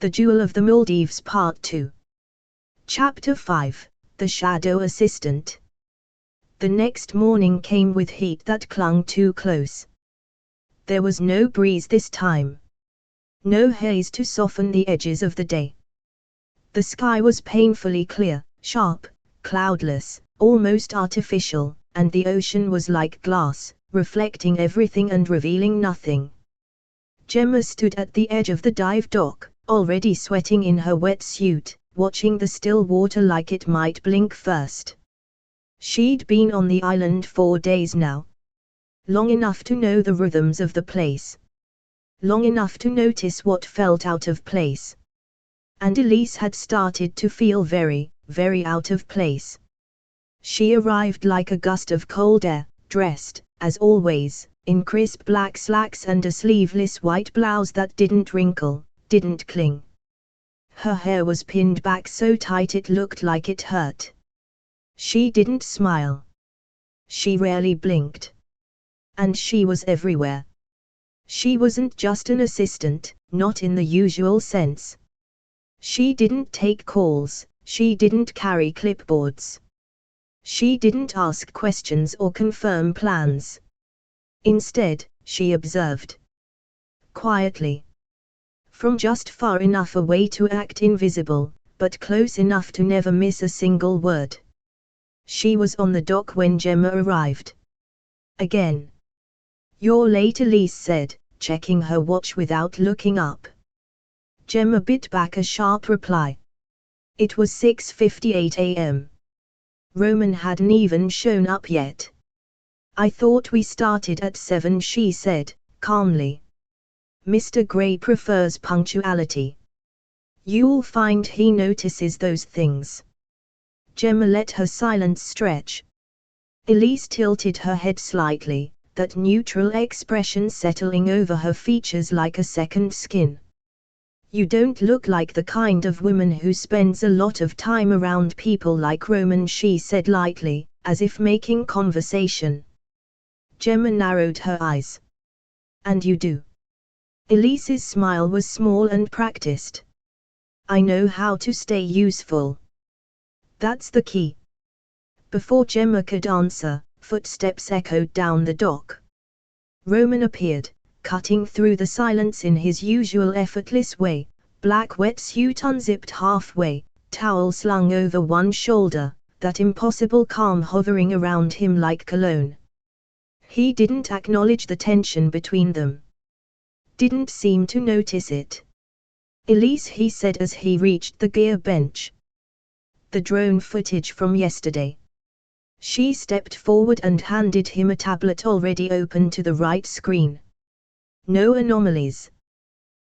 The Jewel of the Maldives Part 2. Chapter 5, The Shadow Assistant. The next morning came with heat that clung too close. There was no breeze this time. No haze to soften the edges of the day. The sky was painfully clear, sharp, cloudless, almost artificial, and the ocean was like glass, reflecting everything and revealing nothing. Gemma stood at the edge of the dive dock, already sweating in her wetsuit, watching the still water like it might blink first. She'd been on the island 4 days now. Long enough to know the rhythms of the place. Long enough to notice what felt out of place. And Elise had started to feel very, very out of place. She arrived like a gust of cold air, dressed, as always, in crisp black slacks and a sleeveless white blouse that didn't wrinkle, didn't cling. Her hair was pinned back so tight it looked like it hurt. She didn't smile. She rarely blinked. And she was everywhere. She wasn't just an assistant, not in the usual sense. She didn't take calls, she didn't carry clipboards. She didn't ask questions or confirm plans. Instead, she observed. Quietly. From just far enough away to act invisible, but close enough to never miss a single word. She was on the dock when Gemma arrived. Again. "You're late," Elise said, checking her watch without looking up. Gemma bit back a sharp reply. It was 6:58 a.m. Roman hadn't even shown up yet. "I thought we started at 7," she said, calmly. "Mr. Gray prefers punctuality. You'll find he notices those things." Gemma let her silence stretch. Elise tilted her head slightly, that neutral expression settling over her features like a second skin. "You don't look like the kind of woman who spends a lot of time around people like Roman," she said lightly, as if making conversation. Gemma narrowed her eyes. "And you do?" Elise's smile was small and practiced. "I know how to stay useful. That's the key." Before Gemma could answer, footsteps echoed down the dock. Roman appeared, cutting through the silence in his usual effortless way, black wetsuit unzipped halfway, towel slung over one shoulder, that impossible calm hovering around him like cologne. He didn't acknowledge the tension between them. Didn't seem to notice it. "Elise," he said as he reached the gear bench. "The drone footage from yesterday." She stepped forward and handed him a tablet already open to the right screen. "No anomalies.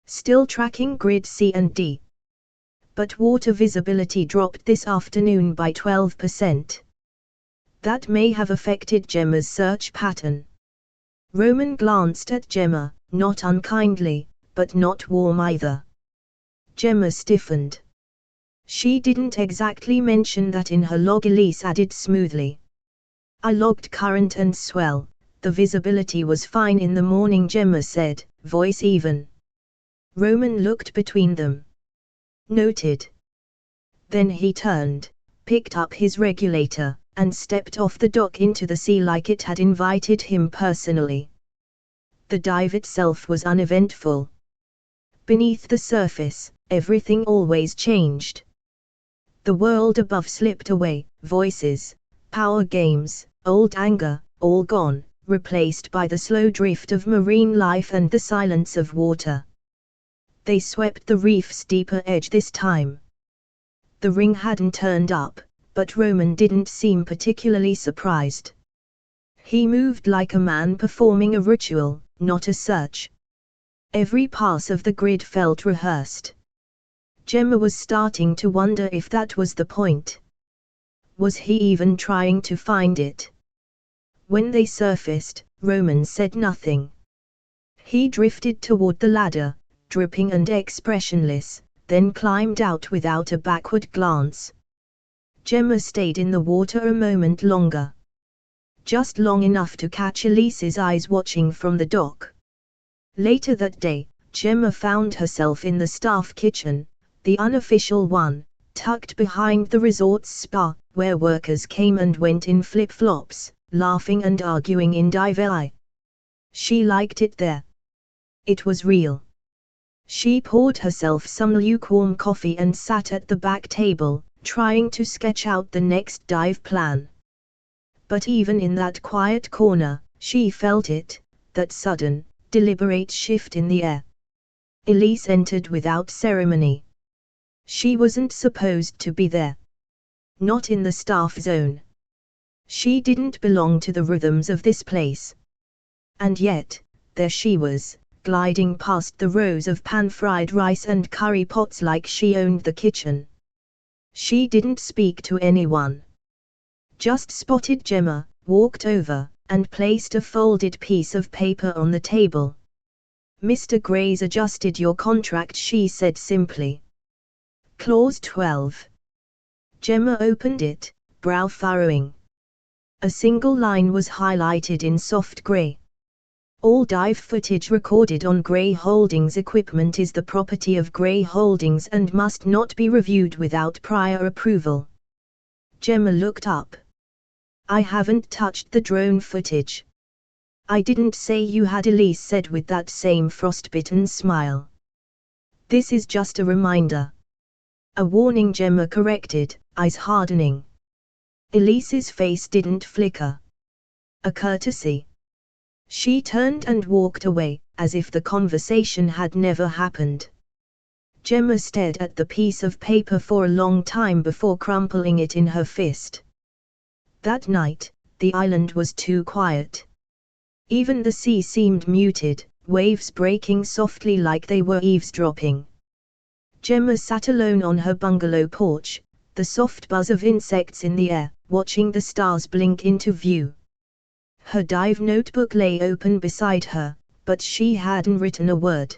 Still tracking grid C and D. But water visibility dropped this afternoon by 12%. That may have affected Gemma's search pattern." Roman glanced at Gemma, not unkindly, but not warm either. Gemma stiffened. She didn't exactly mention that in her log. Elise added smoothly. "I logged current and swell, the visibility was fine in the morning," Gemma said, voice even. Roman looked between them. Noted. Then he turned, picked up his regulator, and stepped off the dock into the sea like it had invited him personally. The dive itself was uneventful. Beneath the surface, everything always changed. The world above slipped away, voices, power games, old anger, all gone, replaced by the slow drift of marine life and the silence of water. They swept the reef's deeper edge this time. The ring hadn't turned up, but Roman didn't seem particularly surprised. He moved like a man performing a ritual, not a search. Every pass of the grid felt rehearsed. Gemma was starting to wonder if that was the point. Was he even trying to find it? When they surfaced, Roman said nothing. He drifted toward the ladder, dripping and expressionless, then climbed out without a backward glance. Gemma stayed in the water a moment longer. Just long enough to catch Elise's eyes watching from the dock. Later that day, Gemma found herself in the staff kitchen, the unofficial one, tucked behind the resort's spa, where workers came and went in flip-flops, laughing and arguing in dive. She liked it there. It was real. She poured herself some lukewarm coffee and sat at the back table, trying to sketch out the next dive plan. But even in that quiet corner, she felt it, that sudden, deliberate shift in the air. Elise entered without ceremony. She wasn't supposed to be there. Not in the staff zone. She didn't belong to the rhythms of this place. And yet, there she was, gliding past the rows of pan-fried rice and curry pots like she owned the kitchen. She didn't speak to anyone. Just spotted Gemma, walked over, and placed a folded piece of paper on the table. Mr. Gray's adjusted your contract, she said simply. Clause 12. Gemma opened it, brow furrowing. A single line was highlighted in soft gray. All dive footage recorded on Gray Holdings equipment is the property of Gray Holdings and must not be reviewed without prior approval. Gemma looked up. I haven't touched the drone footage. I didn't say you had, Elise said with that same frostbitten smile. This is just a reminder. A warning, Gemma corrected, eyes hardening. Elise's face didn't flicker. A courtesy. She turned and walked away, as if the conversation had never happened. Gemma stared at the piece of paper for a long time before crumpling it in her fist. That night, the island was too quiet. Even the sea seemed muted, waves breaking softly like they were eavesdropping. Gemma sat alone on her bungalow porch, the soft buzz of insects in the air, watching the stars blink into view. Her dive notebook lay open beside her, but she hadn't written a word.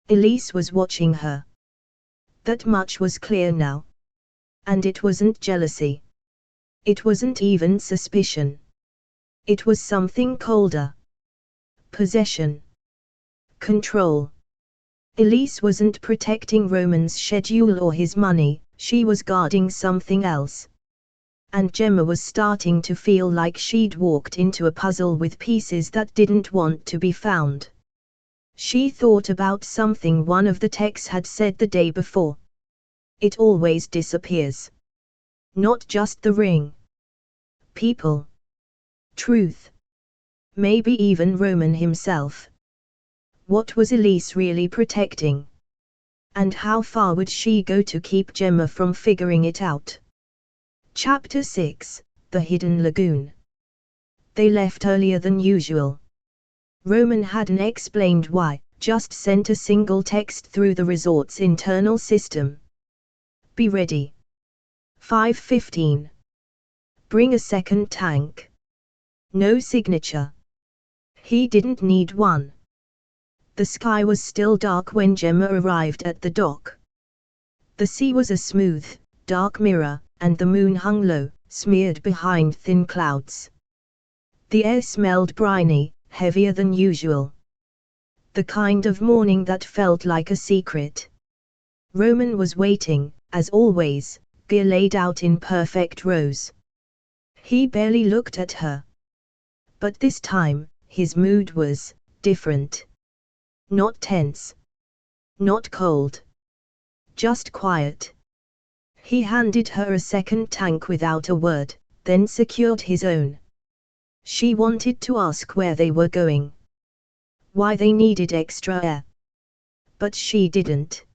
Elise was watching her. That much was clear now. And it wasn't jealousy. It wasn't even suspicion. It was something colder. Possession. Control. Elise wasn't protecting Roman's schedule or his money, she was guarding something else. And Gemma was starting to feel like she'd walked into a puzzle with pieces that didn't want to be found. She thought about something one of the techs had said the day before. It always disappears. Not just the ring. People. Truth. Maybe even Roman himself. What was Elise really protecting? And how far would she go to keep Gemma from figuring it out? Chapter 6, The Hidden Lagoon. They left earlier than usual. Roman hadn't explained why, just sent a single text through the resort's internal system. Be ready. 5:15. Bring a second tank. No signature. He didn't need one. The sky was still dark when Gemma arrived at the dock. The sea was a smooth, dark mirror, and the moon hung low, smeared behind thin clouds. The air smelled briny, heavier than usual. The kind of morning that felt like a secret. Roman was waiting, as always, gear laid out in perfect rows. He barely looked at her. But this time, his mood was different. Not tense. Not cold. Just quiet. He handed her a second tank without a word, then secured his own. She wanted to ask where they were going. Why they needed extra air. But she didn't.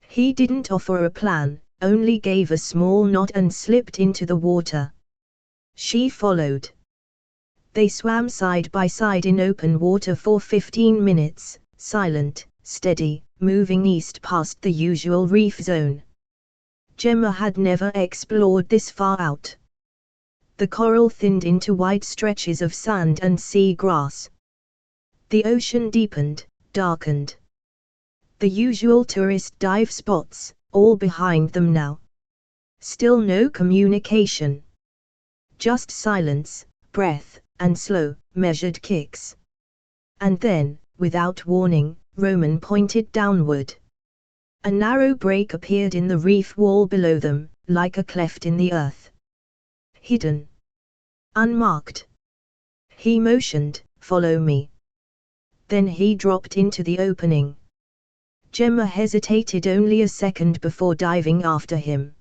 He didn't offer a plan, only gave a small nod and slipped into the water. She followed. They swam side by side in open water for 15 minutes, silent, steady, moving east past the usual reef zone. Gemma had never explored this far out. The coral thinned into wide stretches of sand and sea grass. The ocean deepened, darkened. The usual tourist dive spots, all behind them now. Still no communication. Just silence, breath, and slow, measured kicks. And then, without warning, Roman pointed downward. A narrow break appeared in the reef wall below them, like a cleft in the earth. Hidden. Unmarked. He motioned, "Follow me." Then he dropped into the opening. Gemma hesitated only a second before diving after him.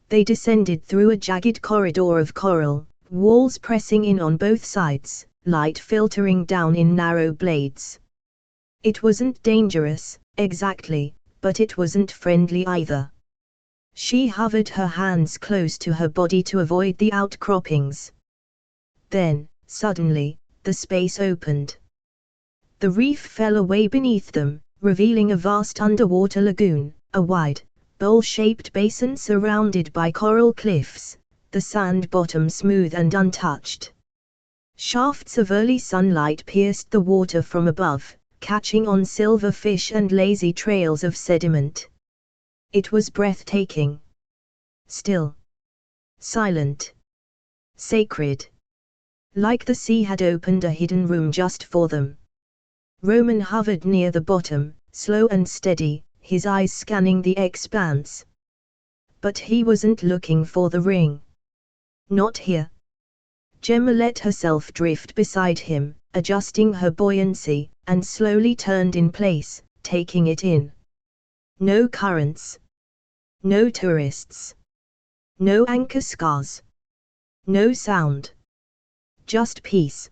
They descended through a jagged corridor of coral, walls pressing in on both sides, light filtering down in narrow blades. It wasn't dangerous, exactly, but it wasn't friendly either. She hovered her hands close to her body to avoid the outcroppings. Then, suddenly, the space opened. The reef fell away beneath them, revealing a vast underwater lagoon, a wide, bowl-shaped basin surrounded by coral cliffs, the sand bottom smooth and untouched. Shafts of early sunlight pierced the water from above, catching on silver fish and lazy trails of sediment. It was breathtaking. Still. Silent. Sacred. Like the sea had opened a hidden room just for them. Roman hovered near the bottom, slow and steady, his eyes scanning the expanse. But he wasn't looking for the ring. Not here. Gemma let herself drift beside him, adjusting her buoyancy, and slowly turned in place, taking it in. No currents. No tourists. No anchor scars. No sound. Just peace.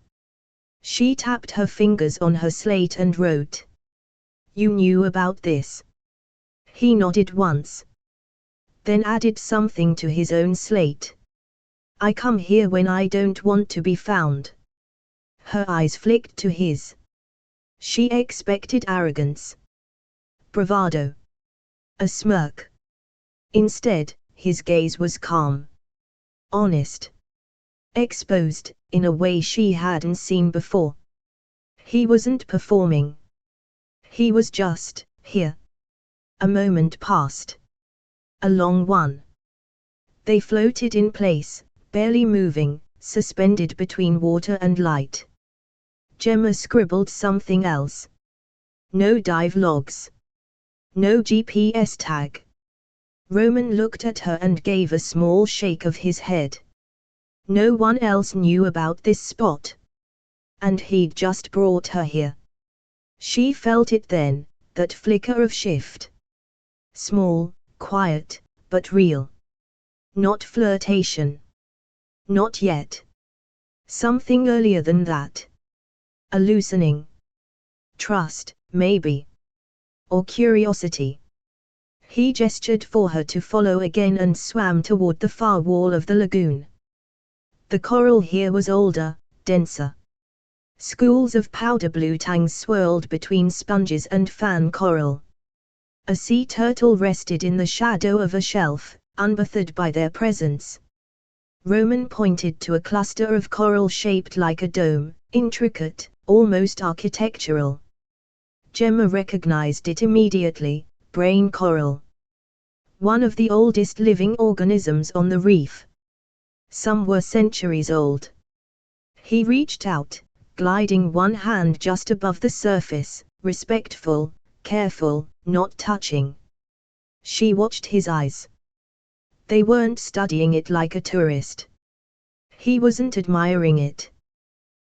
She tapped her fingers on her slate and wrote. "You knew about this?" He nodded once. Then added something to his own slate. "I come here when I don't want to be found." Her eyes flicked to his. She expected arrogance. Bravado. A smirk. Instead, his gaze was calm. Honest. Exposed, in a way she hadn't seen before. He wasn't performing. He was just here. A moment passed. A long one. They floated in place, barely moving, suspended between water and light. Gemma scribbled something else. No dive logs. No GPS tag. Roman looked at her and gave a small shake of his head. No one else knew about this spot. And he'd just brought her here. She felt it then, that flicker of shift. Small, quiet, but real. Not flirtation. Not yet. Something earlier than that. A loosening. Trust, maybe. Or curiosity. He gestured for her to follow again and swam toward the far wall of the lagoon. The coral here was older, denser. Schools of powder blue tangs swirled between sponges and fan coral. A sea turtle rested in the shadow of a shelf, unbothered by their presence. Roman pointed to a cluster of coral shaped like a dome, intricate, almost architectural. Gemma recognized it immediately, brain coral. One of the oldest living organisms on the reef. Some were centuries old. He reached out, gliding one hand just above the surface, respectful, careful, not touching. She watched his eyes. They weren't studying it like a tourist. He wasn't admiring it.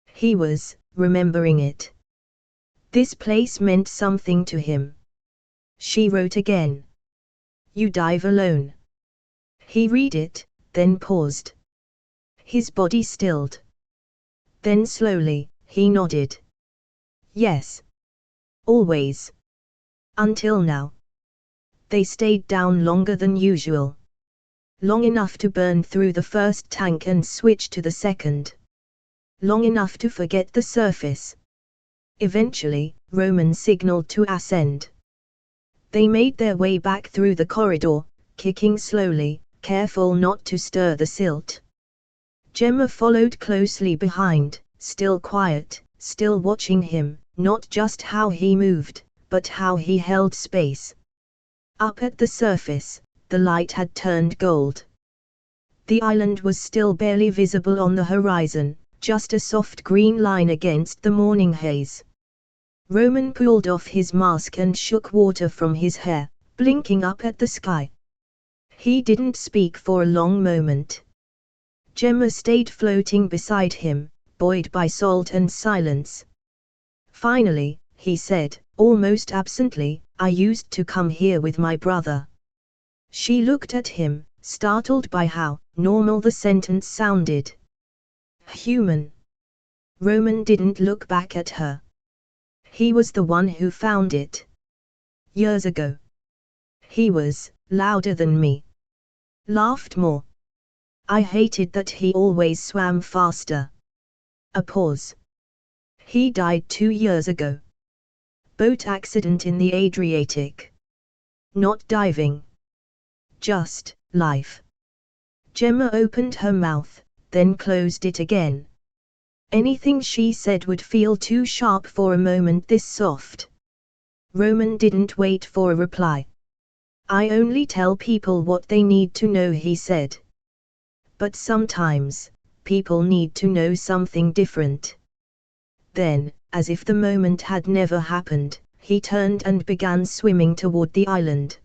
He was remembering it. This place meant something to him. She wrote again. You dive alone. He read it, then paused. His body stilled. Then slowly, he nodded. Yes. Always. Until now. They stayed down longer than usual. Long enough to burn through the first tank and switch to the second. Long enough to forget the surface. Eventually, Roman signaled to ascend. They made their way back through the corridor, kicking slowly, careful not to stir the silt. Gemma followed closely behind, still quiet, still watching him, not just how he moved, but how he held space. Up at the surface, the light had turned gold. The island was still barely visible on the horizon, just a soft green line against the morning haze. Roman pulled off his mask and shook water from his hair, blinking up at the sky. He didn't speak for a long moment. Gemma stayed floating beside him, buoyed by salt and silence. Finally, he said, almost absently, I used to come here with my brother. She looked at him, startled by how normal the sentence sounded. Human. Roman didn't look back at her. He was the one who found it. Years ago. He was louder than me. Laughed more. I hated that he always swam faster. A pause. He died 2 years ago. Boat accident in the Adriatic. Not diving. Just life. Gemma opened her mouth, then closed it again. Anything she said would feel too sharp for a moment this soft. Roman didn't wait for a reply. I only tell people what they need to know, he said. But sometimes, people need to know something different. Then, as if the moment had never happened, he turned and began swimming toward the island.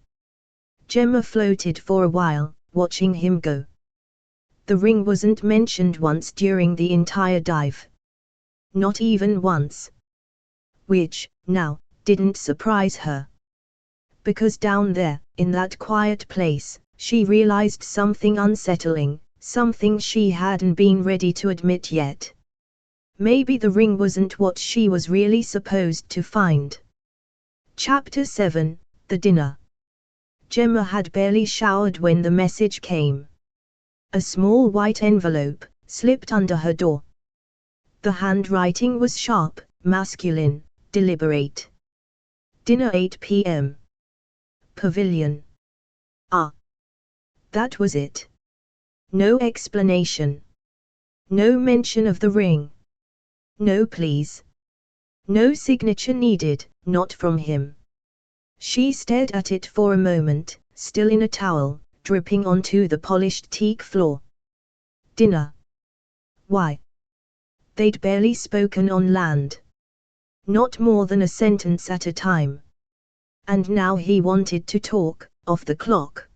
Gemma floated for a while, watching him go. The ring wasn't mentioned once during the entire dive. Not even once. Which, now, didn't surprise her. Because down there, in that quiet place, she realized something unsettling, something she hadn't been ready to admit yet. Maybe the ring wasn't what she was really supposed to find. Chapter 7, The Dinner. Gemma had barely showered when the message came. A small white envelope slipped under her door. The handwriting was sharp, masculine, deliberate. Dinner 8 p.m. Pavilion. Ah. That was it. No explanation. No mention of the ring. No please. No signature needed, not from him. She stared at it for a moment, still in a towel, dripping onto the polished teak floor. Dinner. Why? They'd barely spoken on land. Not more than a sentence at a time. And now he wanted to talk, off the clock.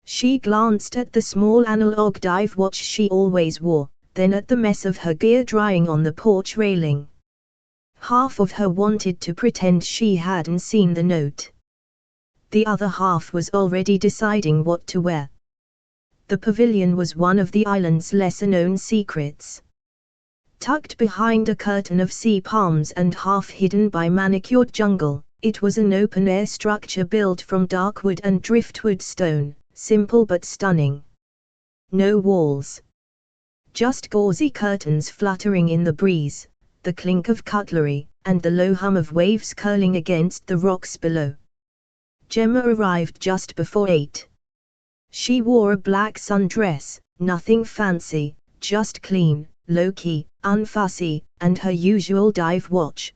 She glanced at the small analog dive watch she always wore, then at the mess of her gear drying on the porch railing. Half of her wanted to pretend she hadn't seen the note. The other half was already deciding what to wear. The pavilion was one of the island's lesser-known secrets. Tucked behind a curtain of sea palms and half hidden by manicured jungle, it was an open-air structure built from dark wood and driftwood stone, simple but stunning. No walls. Just gauzy curtains fluttering in the breeze, the clink of cutlery, and the low hum of waves curling against the rocks below. Gemma arrived just before 8. She wore a black sundress, nothing fancy, just clean, low-key, unfussy, and her usual dive watch.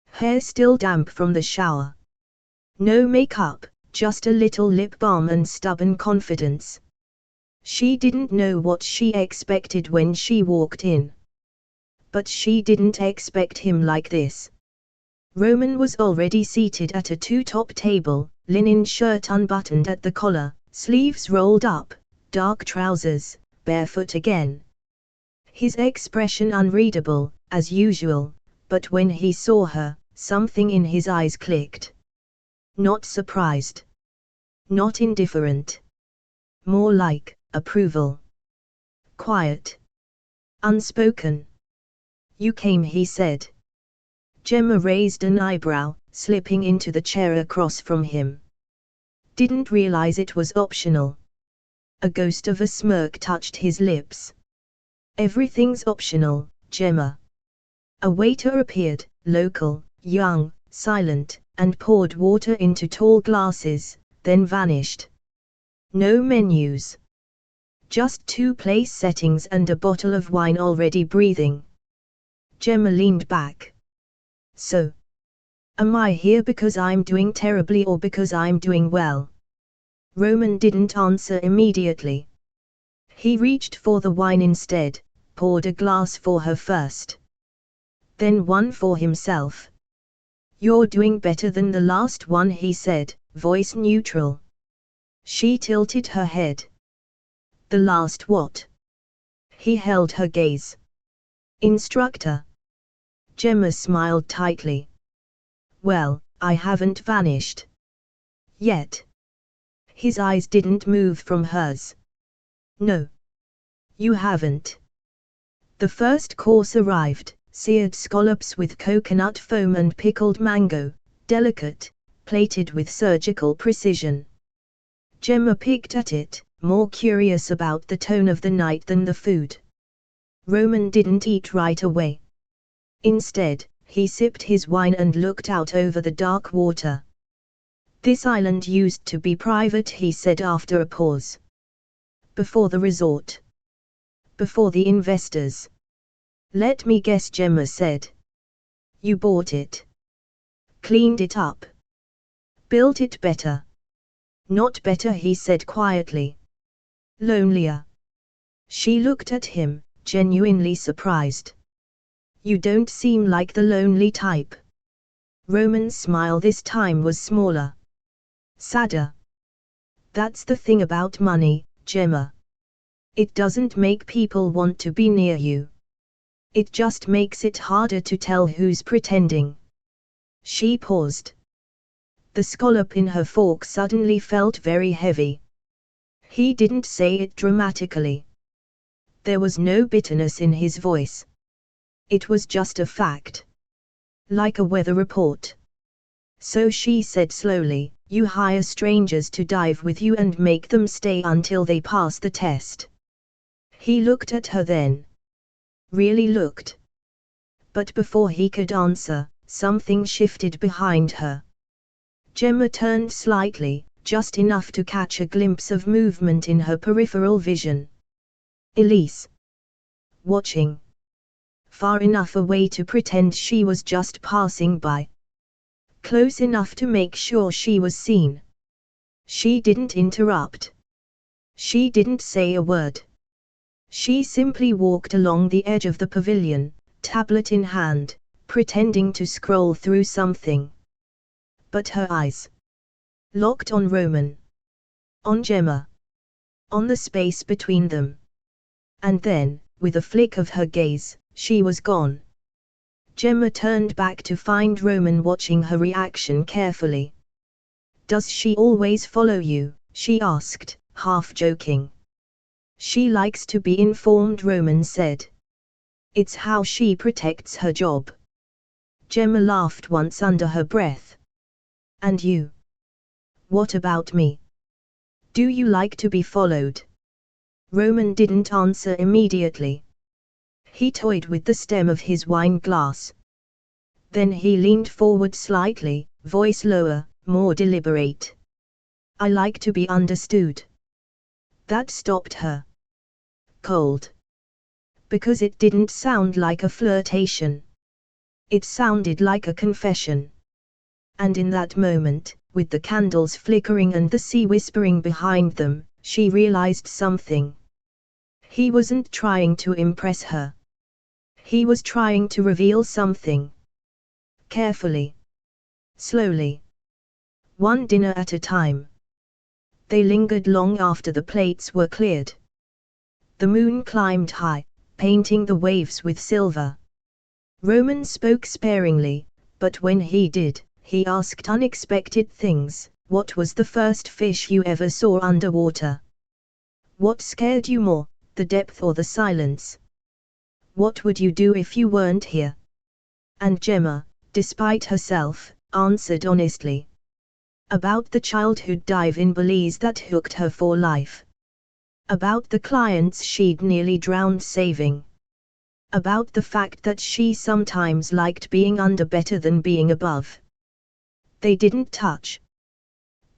Hair still damp from the shower. No makeup, just a little lip balm and stubborn confidence. She didn't know what she expected when she walked in. But she didn't expect him like this. Roman was already seated at a two-top table, linen shirt unbuttoned at the collar, sleeves rolled up, dark trousers, barefoot again. His expression unreadable, as usual, but when he saw her, something in his eyes clicked. Not surprised. Not indifferent. More like approval. Quiet. Unspoken. You came, he said. Gemma raised an eyebrow, slipping into the chair across from him. Didn't realize it was optional. A ghost of a smirk touched his lips. Everything's optional, Gemma. A waiter appeared, local, young, silent, and poured water into tall glasses, then vanished. No menus. Just 2 place settings and a bottle of wine already breathing. Gemma leaned back. So. Am I here because I'm doing terribly or because I'm doing well? Roman didn't answer immediately. He reached for the wine instead, poured a glass for her first. Then one for himself. You're doing better than the last one, he said, voice neutral. She tilted her head. The last what? He held her gaze. Instructor. Gemma smiled tightly. Well, I haven't vanished. Yet. His eyes didn't move from hers. No. You haven't. The first course arrived, seared scallops with coconut foam and pickled mango, delicate, plated with surgical precision. Gemma picked at it, more curious about the tone of the night than the food. Roman didn't eat right away. Instead, he sipped his wine and looked out over the dark water. This island used to be private, he said after a pause. Before the resort. Before the investors. Let me guess, Gemma said. You bought it. Cleaned it up. Built it better. Not better, he said quietly. Lonelier. She looked at him, genuinely surprised. You don't seem like the lonely type. Roman's smile this time was smaller. Sadder. That's the thing about money, Gemma. It doesn't make people want to be near you. It just makes it harder to tell who's pretending. She paused. The scallop in her fork suddenly felt very heavy. He didn't say it dramatically. There was no bitterness in his voice. It was just a fact. Like a weather report. So she said slowly, you hire strangers to dive with you and make them stay until they pass the test. He looked at her then. Really looked. But before he could answer, something shifted behind her. Gemma turned slightly, just enough to catch a glimpse of movement in her peripheral vision. Elise. Watching. Far enough away to pretend she was just passing by. Close enough to make sure she was seen. She didn't interrupt. She didn't say a word. She simply walked along the edge of the pavilion, tablet in hand, pretending to scroll through something. But her eyes locked on Roman. On Gemma. On the space between them. And then, with a flick of her gaze, she was gone. Gemma turned back to find Roman watching her reaction carefully. Does she always follow you? She asked, half joking. She likes to be informed, Roman said. It's how she protects her job. Gemma laughed once under her breath. And you? What about me? Do you like to be followed? Roman didn't answer immediately. He toyed with the stem of his wine glass. Then he leaned forward slightly, voice lower, more deliberate. I like to be understood. That stopped her. Cold. Because it didn't sound like a flirtation. It sounded like a confession. And in that moment, with the candles flickering and the sea whispering behind them, she realized something. He wasn't trying to impress her. He was trying to reveal something. Carefully. Slowly. One dinner at a time. They lingered long after the plates were cleared. The moon climbed high, painting the waves with silver. Roman spoke sparingly, but when he did, he asked unexpected things. What was the first fish you ever saw underwater? What scared you more, the depth or the silence? What would you do if you weren't here? And Gemma, despite herself, answered honestly. About the childhood dive in Belize that hooked her for life. About the clients she'd nearly drowned saving. About the fact that she sometimes liked being under better than being above. They didn't touch.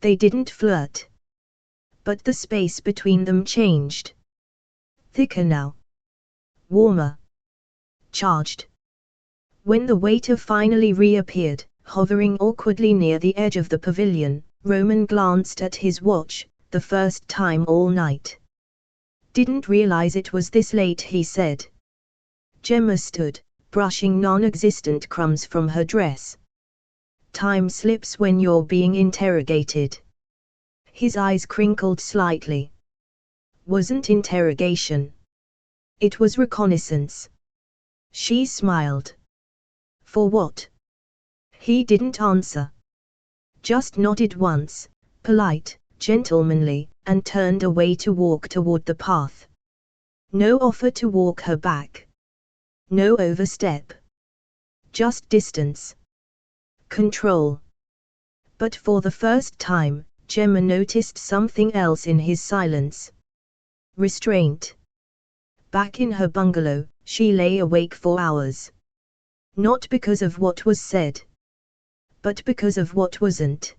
They didn't flirt. But the space between them changed. Thicker now. Warmer. Charged. When the waiter finally reappeared, hovering awkwardly near the edge of the pavilion, Roman glanced at his watch, the first time all night. Didn't realize it was this late, he said. Gemma stood, brushing non-existent crumbs from her dress. Time slips when you're being interrogated. His eyes crinkled slightly. Wasn't interrogation. It was reconnaissance. She smiled. For what? He didn't answer. Just nodded once, polite, gentlemanly, and turned away to walk toward the path. No offer to walk her back. No overstep. Just distance. Control. But for the first time, Gemma noticed something else in his silence. Restraint. Back in her bungalow, she lay awake for hours. Not because of what was said, but because of what wasn't.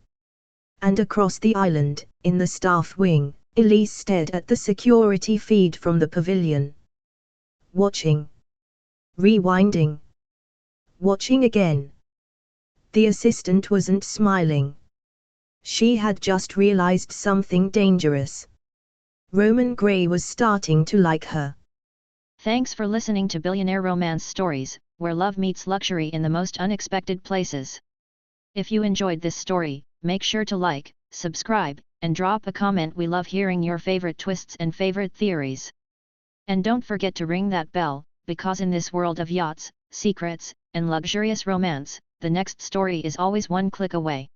And across the island, in the staff wing, Elise stared at the security feed from the pavilion. Watching. Rewinding. Watching again. The assistant wasn't smiling. She had just realized something dangerous. Roman Gray was starting to like her. Thanks for listening to Billionaire Romance Stories, where love meets luxury in the most unexpected places. If you enjoyed this story, make sure to like, subscribe, and drop a comment. We love hearing your favorite twists and favorite theories. And don't forget to ring that bell, because in this world of yachts, secrets, and luxurious romance, the next story is always one click away.